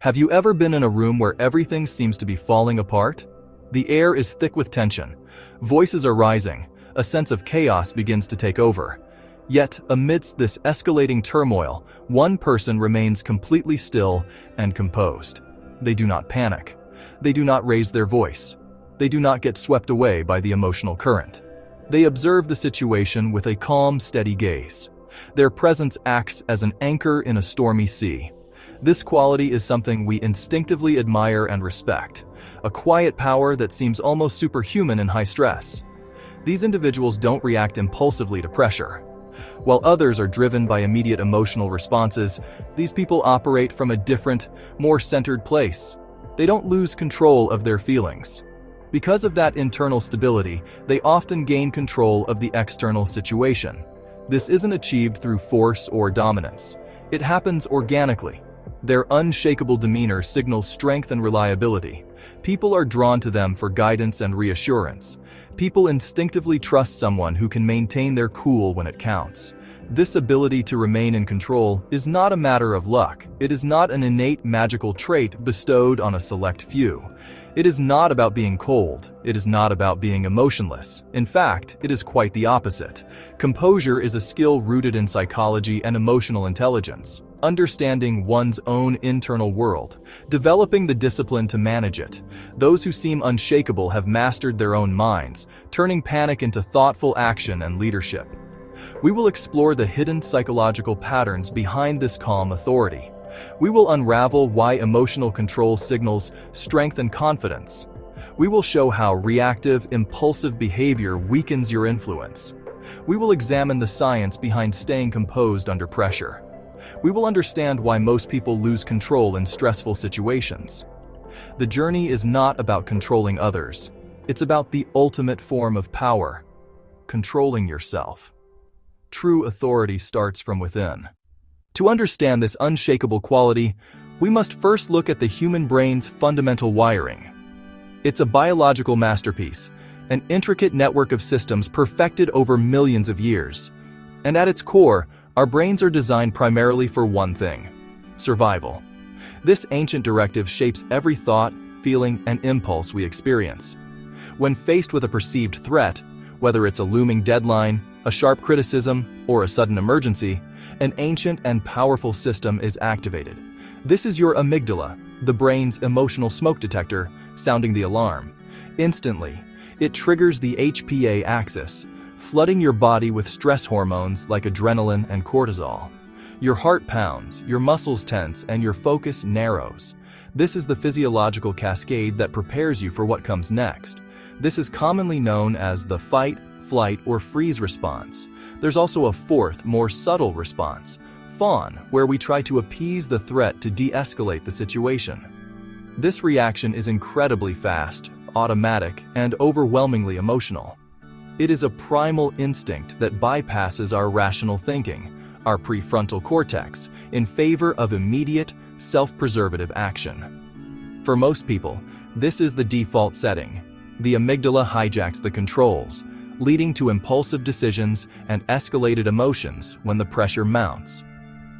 Have you ever been in a room where everything seems to be falling apart? The air is thick with tension. Voices are rising. A sense of chaos begins to take over. Yet, amidst this escalating turmoil, one person remains completely still and composed. They do not panic. They do not raise their voice. They do not get swept away by the emotional current. They observe the situation with a calm, steady gaze. Their presence acts as an anchor in a stormy sea. This quality is something we instinctively admire and respect, a quiet power that seems almost superhuman in high stress. These individuals don't react impulsively to pressure. While others are driven by immediate emotional responses, these people operate from a different, more centered place. They don't lose control of their feelings. Because of that internal stability, they often gain control of the external situation. This isn't achieved through force or dominance. It happens organically. Their unshakable demeanor signals strength and reliability. People are drawn to them for guidance and reassurance. People instinctively trust someone who can maintain their cool when it counts. This ability to remain in control is not a matter of luck. It is not an innate magical trait bestowed on a select few. It is not about being cold. It is not about being emotionless. In fact, it is quite the opposite. Composure is a skill rooted in psychology and emotional intelligence, understanding one's own internal world, developing the discipline to manage it. Those who seem unshakable have mastered their own minds, turning panic into thoughtful action and leadership. We will explore the hidden psychological patterns behind this calm authority. We will unravel why emotional control signals strength and confidence. We will show how reactive, impulsive behavior weakens your influence. We will examine the science behind staying composed under pressure. We will understand why most people lose control in stressful situations. The journey is not about controlling others. It's about the ultimate form of power, controlling yourself. True authority starts from within. To understand this unshakable quality, we must first look at the human brain's fundamental wiring. It's a biological masterpiece, an intricate network of systems perfected over millions of years. And at its core, our brains are designed primarily for one thing: survival. This ancient directive shapes every thought, feeling, and impulse we experience. When faced with a perceived threat, whether it's a looming deadline, a sharp criticism, or a sudden emergency, an ancient and powerful system is activated. This is your amygdala, the brain's emotional smoke detector, sounding the alarm. Instantly, it triggers the HPA axis, flooding your body with stress hormones like adrenaline and cortisol. Your heart pounds, your muscles tense, and your focus narrows. This is the physiological cascade that prepares you for what comes next. This is commonly known as the fight, flight, or freeze response. There's also a fourth, more subtle response, fawn, where we try to appease the threat to de-escalate the situation. This reaction is incredibly fast, automatic, and overwhelmingly emotional. It is a primal instinct that bypasses our rational thinking, our prefrontal cortex, in favor of immediate, self-preservative action. For most people, this is the default setting. The amygdala hijacks the controls, leading to impulsive decisions and escalated emotions when the pressure mounts.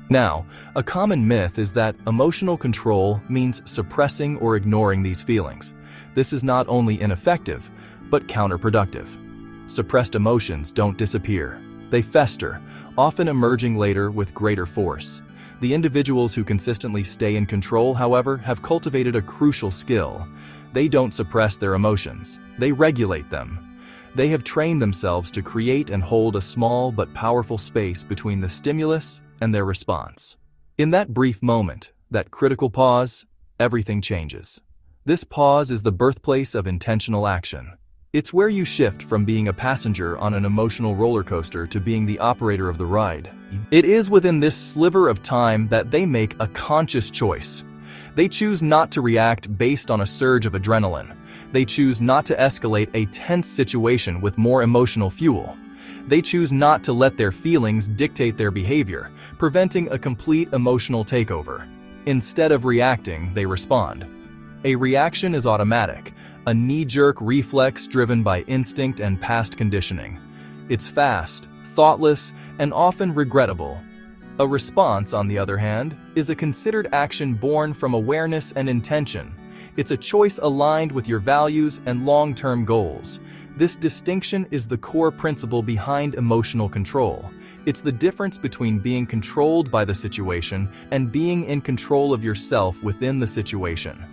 Now, a common myth is that emotional control means suppressing or ignoring these feelings. This is not only ineffective, but counterproductive. Suppressed emotions don't disappear. They fester, often emerging later with greater force. The individuals who consistently stay in control, however, have cultivated a crucial skill. They don't suppress their emotions. They regulate them. They have trained themselves to create and hold a small but powerful space between the stimulus and their response. In that brief moment, that critical pause, everything changes. This pause is the birthplace of intentional action. It's where you shift from being a passenger on an emotional roller coaster to being the operator of the ride. It is within this sliver of time that they make a conscious choice. They choose not to react based on a surge of adrenaline. They choose not to escalate a tense situation with more emotional fuel. They choose not to let their feelings dictate their behavior, preventing a complete emotional takeover. Instead of reacting, they respond. A reaction is automatic, a knee-jerk reflex driven by instinct and past conditioning. It's fast, thoughtless, and often regrettable. A response, on the other hand, is a considered action born from awareness and intention. It's a choice aligned with your values and long-term goals. This distinction is the core principle behind emotional control. It's the difference between being controlled by the situation and being in control of yourself within the situation.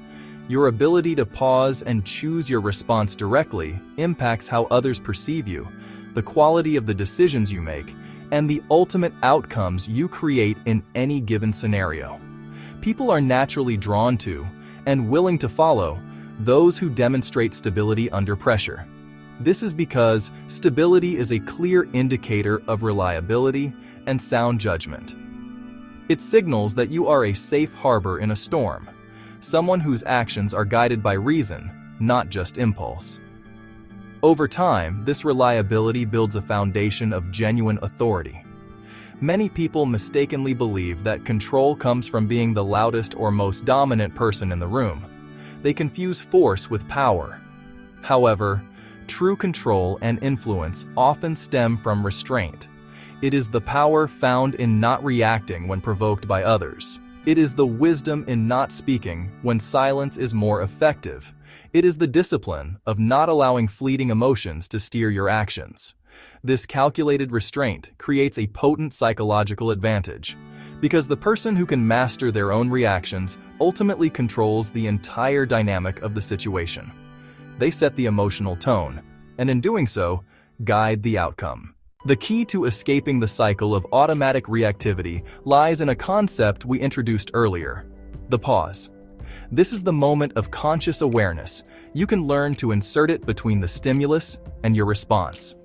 Your ability to pause and choose your response directly impacts how others perceive you, the quality of the decisions you make, and the ultimate outcomes you create in any given scenario. People are naturally drawn to and willing to follow those who demonstrate stability under pressure. This is because stability is a clear indicator of reliability and sound judgment. It signals that you are a safe harbor in a storm, someone whose actions are guided by reason, not just impulse. Over time, this reliability builds a foundation of genuine authority. Many people mistakenly believe that control comes from being the loudest or most dominant person in the room. They confuse force with power. However, true control and influence often stem from restraint. It is the power found in not reacting when provoked by others. It is the wisdom in not speaking when silence is more effective. It is the discipline of not allowing fleeting emotions to steer your actions. This calculated restraint creates a potent psychological advantage, because the person who can master their own reactions ultimately controls the entire dynamic of the situation. They set the emotional tone, and in doing so, guide the outcome. The key to escaping the cycle of automatic reactivity lies in a concept we introduced earlier: the pause. This is the moment of conscious awareness. You can learn to insert it between the stimulus and your response.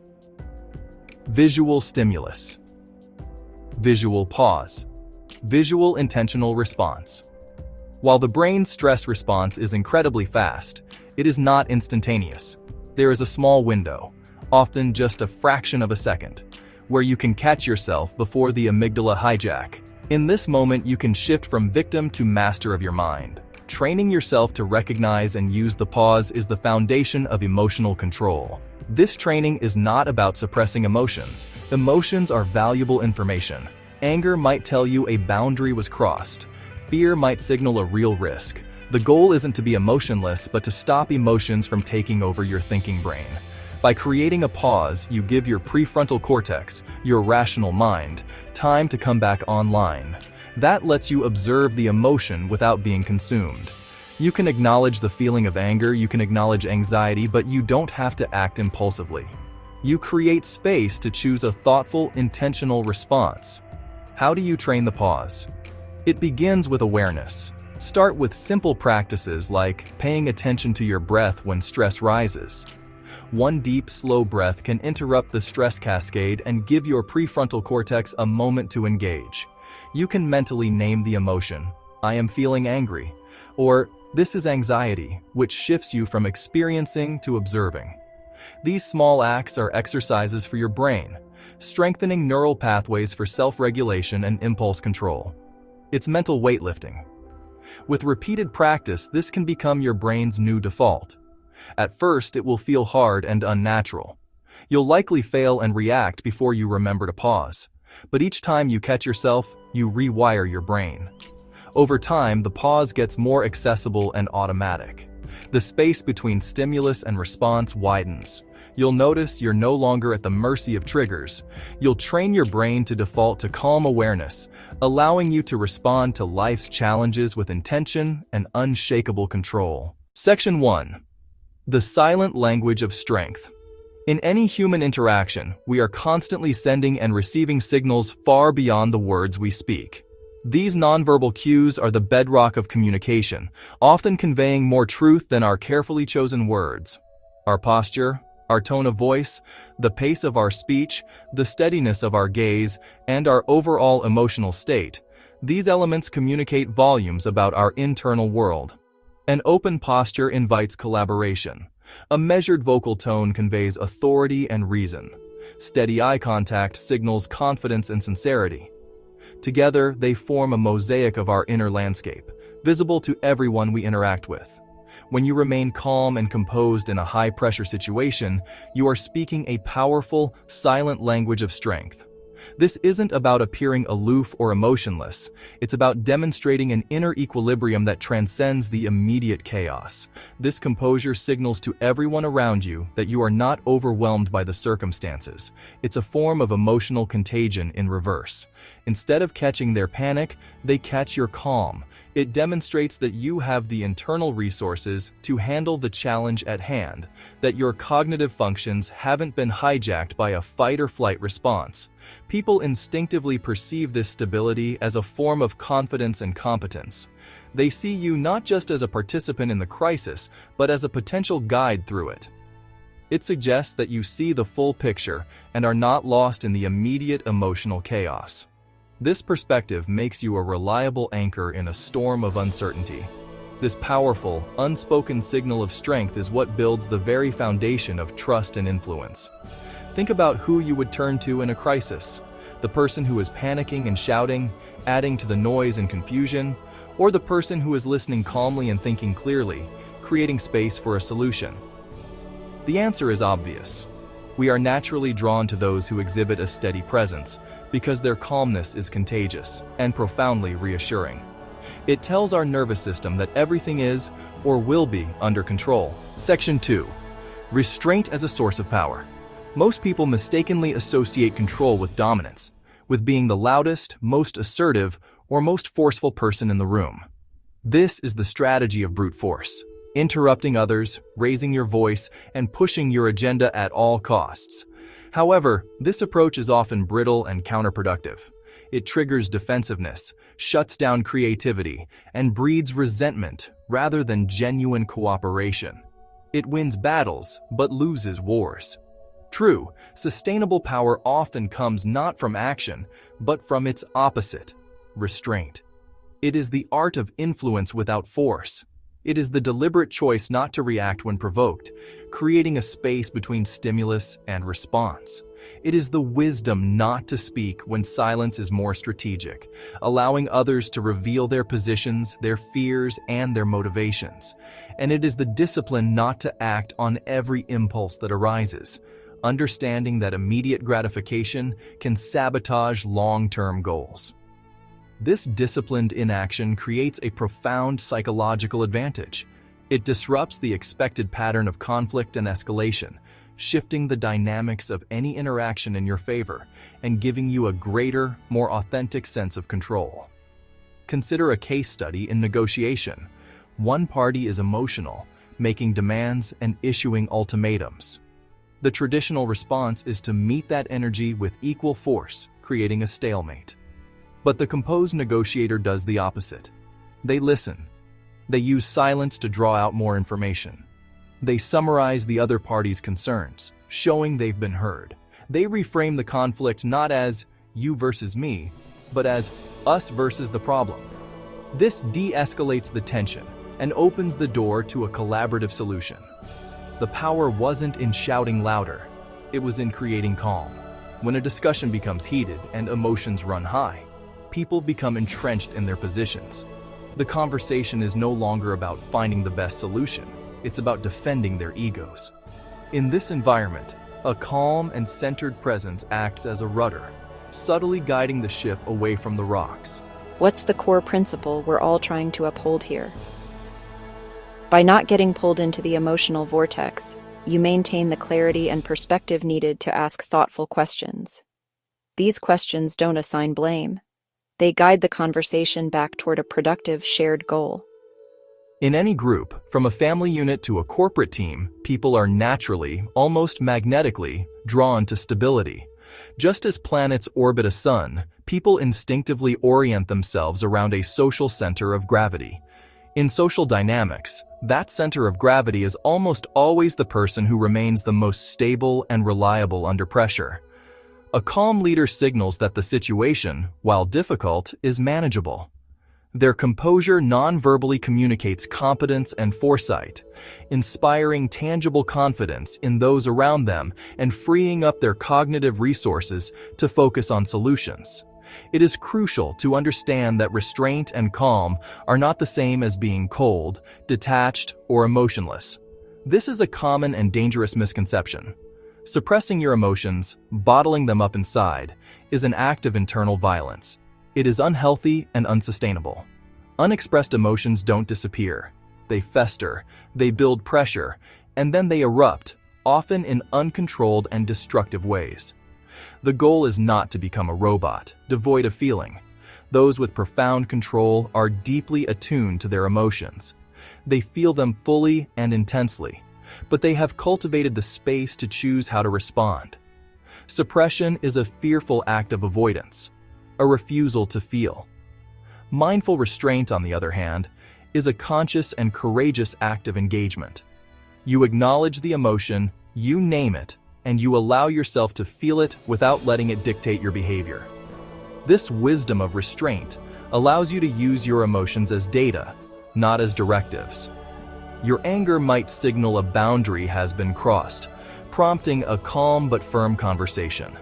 Visual stimulus. Visual pause. Visual intentional response. While the brain's stress response is incredibly fast, it is not instantaneous. There is a small window, often just a fraction of a second, where you can catch yourself before the amygdala hijack. In this moment, you can shift from victim to master of your mind. Training yourself to recognize and use the pause is the foundation of emotional control. This training is not about suppressing emotions. Emotions are valuable information. Anger might tell you a boundary was crossed. Fear might signal a real risk. The goal isn't to be emotionless, but to stop emotions from taking over your thinking brain. By creating a pause, you give your prefrontal cortex, your rational mind, time to come back online. That lets you observe the emotion without being consumed. You can acknowledge the feeling of anger, you can acknowledge anxiety, but you don't have to act impulsively. You create space to choose a thoughtful, intentional response. How do you train the pause? It begins with awareness. Start with simple practices like paying attention to your breath when stress rises. One deep, slow breath can interrupt the stress cascade and give your prefrontal cortex a moment to engage. You can mentally name the emotion, "I am feeling angry," or "This is anxiety," which shifts you from experiencing to observing. These small acts are exercises for your brain, strengthening neural pathways for self-regulation and impulse control. It's mental weightlifting. With repeated practice, this can become your brain's new default. At first, it will feel hard and unnatural. You'll likely fail and react before you remember to pause. But each time you catch yourself, you rewire your brain. Over time, the pause gets more accessible and automatic. The space between stimulus and response widens. You'll notice you're no longer at the mercy of triggers. You'll train your brain to default to calm awareness, allowing you to respond to life's challenges with intention and unshakable control. Section 1. The silent language of strength. In any human interaction, we are constantly sending and receiving signals far beyond the words we speak. These nonverbal cues are the bedrock of communication, often conveying more truth than our carefully chosen words. Our posture, our tone of voice, the pace of our speech, the steadiness of our gaze, and our overall emotional state, these elements communicate volumes about our internal world. An open posture invites collaboration. A measured vocal tone conveys authority and reason. Steady eye contact signals confidence and sincerity. Together, they form a mosaic of our inner landscape, visible to everyone we interact with. When you remain calm and composed in a high-pressure situation, you are speaking a powerful, silent language of strength. This isn't about appearing aloof or emotionless. It's about demonstrating an inner equilibrium that transcends the immediate chaos. This composure signals to everyone around you that you are not overwhelmed by the circumstances. It's a form of emotional contagion in reverse. Instead of catching their panic, they catch your calm. It demonstrates that you have the internal resources to handle the challenge at hand, that your cognitive functions haven't been hijacked by a fight-or-flight response. People instinctively perceive this stability as a form of confidence and competence. They see you not just as a participant in the crisis, but as a potential guide through it. It suggests that you see the full picture and are not lost in the immediate emotional chaos. This perspective makes you a reliable anchor in a storm of uncertainty. This powerful, unspoken signal of strength is what builds the very foundation of trust and influence. Think about who you would turn to in a crisis: the person who is panicking and shouting, adding to the noise and confusion, or the person who is listening calmly and thinking clearly, creating space for a solution. The answer is obvious. We are naturally drawn to those who exhibit a steady presence, because their calmness is contagious and profoundly reassuring. It tells our nervous system that everything is, or will be, under control. Section 2. Restraint as a source of power. Most people mistakenly associate control with dominance, with being the loudest, most assertive, or most forceful person in the room. This is the strategy of brute force: interrupting others, raising your voice, and pushing your agenda at all costs. However, this approach is often brittle and counterproductive. It triggers defensiveness, shuts down creativity, and breeds resentment rather than genuine cooperation. It wins battles, but loses wars. True, sustainable power often comes not from action, but from its opposite: restraint. It is the art of influence without force. It is the deliberate choice not to react when provoked, creating a space between stimulus and response. It is the wisdom not to speak when silence is more strategic, allowing others to reveal their positions, their fears, and their motivations. And it is the discipline not to act on every impulse that arises, understanding that immediate gratification can sabotage long-term goals. This disciplined inaction creates a profound psychological advantage. It disrupts the expected pattern of conflict and escalation, shifting the dynamics of any interaction in your favor and giving you a greater, more authentic sense of control. Consider a case study in negotiation. One party is emotional, making demands and issuing ultimatums. The traditional response is to meet that energy with equal force, creating a stalemate. But the composed negotiator does the opposite. They listen. They use silence to draw out more information. They summarize the other party's concerns, showing they've been heard. They reframe the conflict not as you versus me, but as us versus the problem. This de-escalates the tension and opens the door to a collaborative solution. The power wasn't in shouting louder, it was in creating calm. When a discussion becomes heated and emotions run high, people become entrenched in their positions. The conversation is no longer about finding the best solution, it's about defending their egos. In this environment, a calm and centered presence acts as a rudder, subtly guiding the ship away from the rocks. What's the core principle we're all trying to uphold here? By not getting pulled into the emotional vortex, you maintain the clarity and perspective needed to ask thoughtful questions. These questions don't assign blame. They guide the conversation back toward a productive, shared goal. In any group, from a family unit to a corporate team, people are naturally, almost magnetically, drawn to stability. Just as planets orbit a sun, people instinctively orient themselves around a social center of gravity. In social dynamics, that center of gravity is almost always the person who remains the most stable and reliable under pressure. A calm leader signals that the situation, while difficult, is manageable. Their composure non-verbally communicates competence and foresight, inspiring tangible confidence in those around them and freeing up their cognitive resources to focus on solutions. It is crucial to understand that restraint and calm are not the same as being cold, detached, or emotionless. This is a common and dangerous misconception. Suppressing your emotions, bottling them up inside, is an act of internal violence. It is unhealthy and unsustainable. Unexpressed emotions don't disappear. They fester, they build pressure, and then they erupt, often in uncontrolled and destructive ways. The goal is not to become a robot, devoid of feeling. Those with profound control are deeply attuned to their emotions. They feel them fully and intensely, but they have cultivated the space to choose how to respond. Suppression is a fearful act of avoidance, a refusal to feel. Mindful restraint, on the other hand, is a conscious and courageous act of engagement. You acknowledge the emotion, you name it, and you allow yourself to feel it without letting it dictate your behavior. This wisdom of restraint allows you to use your emotions as data, not as directives. Your anger might signal a boundary has been crossed, prompting a calm but firm conversation.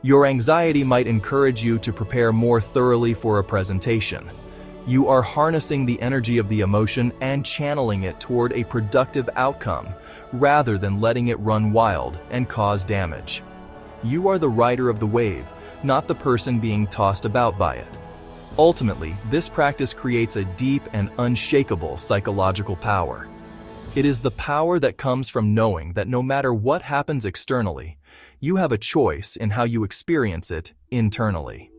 Your anxiety might encourage you to prepare more thoroughly for a presentation. You are harnessing the energy of the emotion and channeling it toward a productive outcome, rather than letting it run wild and cause damage. You are the rider of the wave, not the person being tossed about by it. Ultimately, this practice creates a deep and unshakable psychological power. It is the power that comes from knowing that no matter what happens externally, you have a choice in how you experience it internally.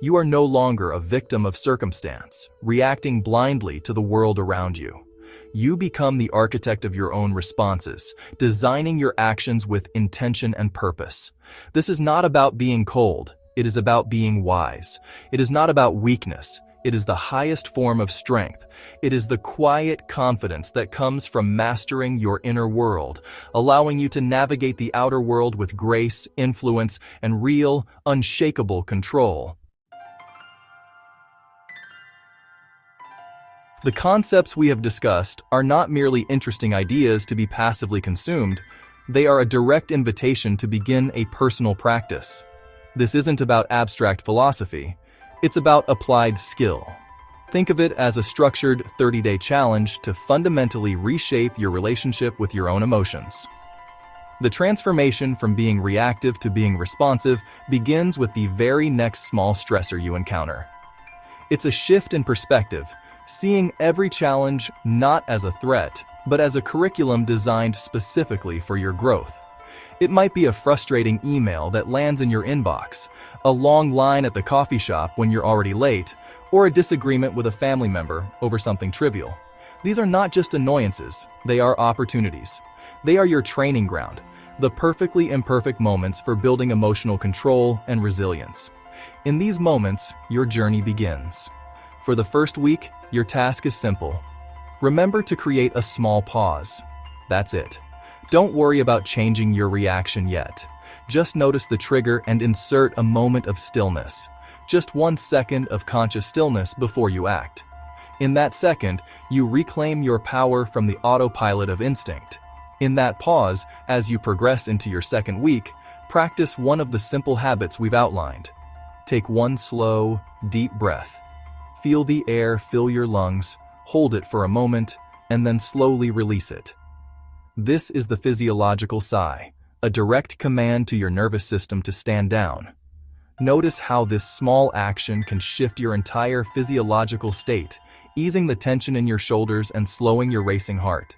You are no longer a victim of circumstance, reacting blindly to the world around you. You become the architect of your own responses, designing your actions with intention and purpose. This is not about being cold. It is about being wise. It is not about weakness. It is the highest form of strength. It is the quiet confidence that comes from mastering your inner world, allowing you to navigate the outer world with grace, influence, and real, unshakable control. The concepts we have discussed are not merely interesting ideas to be passively consumed. They are a direct invitation to begin a personal practice. This isn't about abstract philosophy. It's about applied skill. Think of it as a structured 30-day challenge to fundamentally reshape your relationship with your own emotions. The transformation from being reactive to being responsive begins with the very next small stressor you encounter. It's a shift in perspective, seeing every challenge not as a threat, but as a curriculum designed specifically for your growth. It might be a frustrating email that lands in your inbox, a long line at the coffee shop when you're already late, or a disagreement with a family member over something trivial. These are not just annoyances, they are opportunities. They are your training ground, the perfectly imperfect moments for building emotional control and resilience. In these moments, your journey begins. For the first week, your task is simple. Remember to create a small pause. That's it. Don't worry about changing your reaction yet. Just notice the trigger and insert a moment of stillness. Just 1 second of conscious stillness before you act. In that second, you reclaim your power from the autopilot of instinct. In that pause, as you progress into your second week, practice one of the simple habits we've outlined. Take one slow, deep breath. Feel the air fill your lungs, hold it for a moment, and then slowly release it. This is the physiological sigh, a direct command to your nervous system to stand down. Notice how this small action can shift your entire physiological state, easing the tension in your shoulders and slowing your racing heart.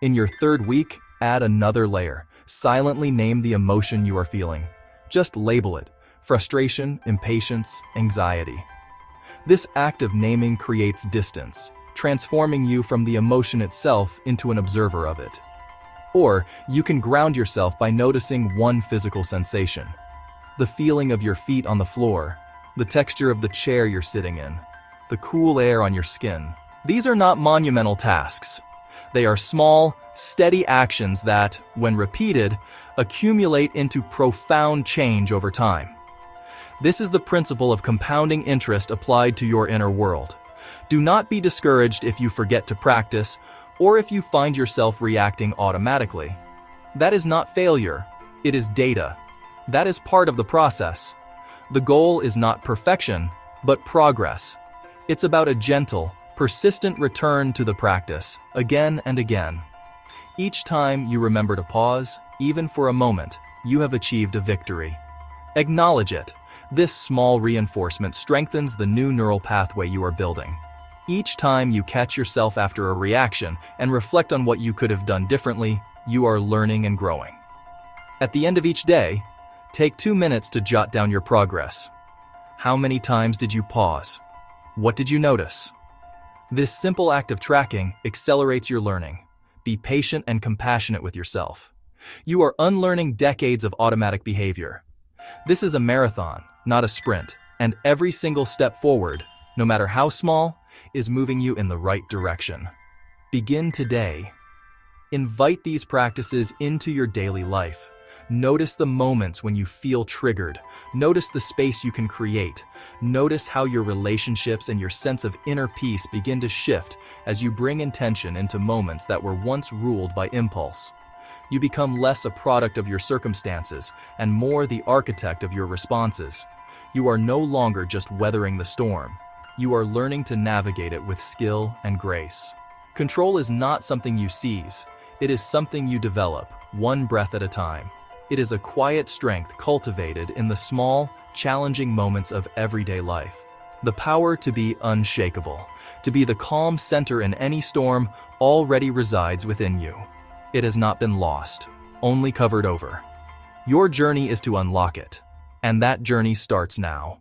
In your third week, add another layer. Silently name the emotion you are feeling. Just label it: frustration, impatience, anxiety. This act of naming creates distance, transforming you from the emotion itself into an observer of it. Or you can ground yourself by noticing one physical sensation. The feeling of your feet on the floor, the texture of the chair you're sitting in, the cool air on your skin. These are not monumental tasks. They are small, steady actions that, when repeated, accumulate into profound change over time. This is the principle of compounding interest applied to your inner world. Do not be discouraged if you forget to practice or if you find yourself reacting automatically. That is not failure, it is data. That is part of the process. The goal is not perfection, but progress. It's about a gentle, persistent return to the practice, again and again. Each time you remember to pause, even for a moment, you have achieved a victory. Acknowledge it. This small reinforcement strengthens the new neural pathway you are building. Each time you catch yourself after a reaction and reflect on what you could have done differently, you are learning and growing. At the end of each day, take 2 minutes to jot down your progress. How many times did you pause? What did you notice? This simple act of tracking accelerates your learning. Be patient and compassionate with yourself. You are unlearning decades of automatic behavior. This is a marathon, not a sprint, and every single step forward, no matter how small, is moving you in the right direction. Begin today. Invite these practices into your daily life. Notice the moments when you feel triggered. Notice the space you can create. Notice how your relationships and your sense of inner peace begin to shift as you bring intention into moments that were once ruled by impulse. You become less a product of your circumstances and more the architect of your responses. You are no longer just weathering the storm. You are learning to navigate it with skill and grace. Control is not something you seize. It is something you develop, one breath at a time. It is a quiet strength cultivated in the small, challenging moments of everyday life. The power to be unshakable, to be the calm center in any storm, already resides within you. It has not been lost, only covered over. Your journey is to unlock it, and that journey starts now.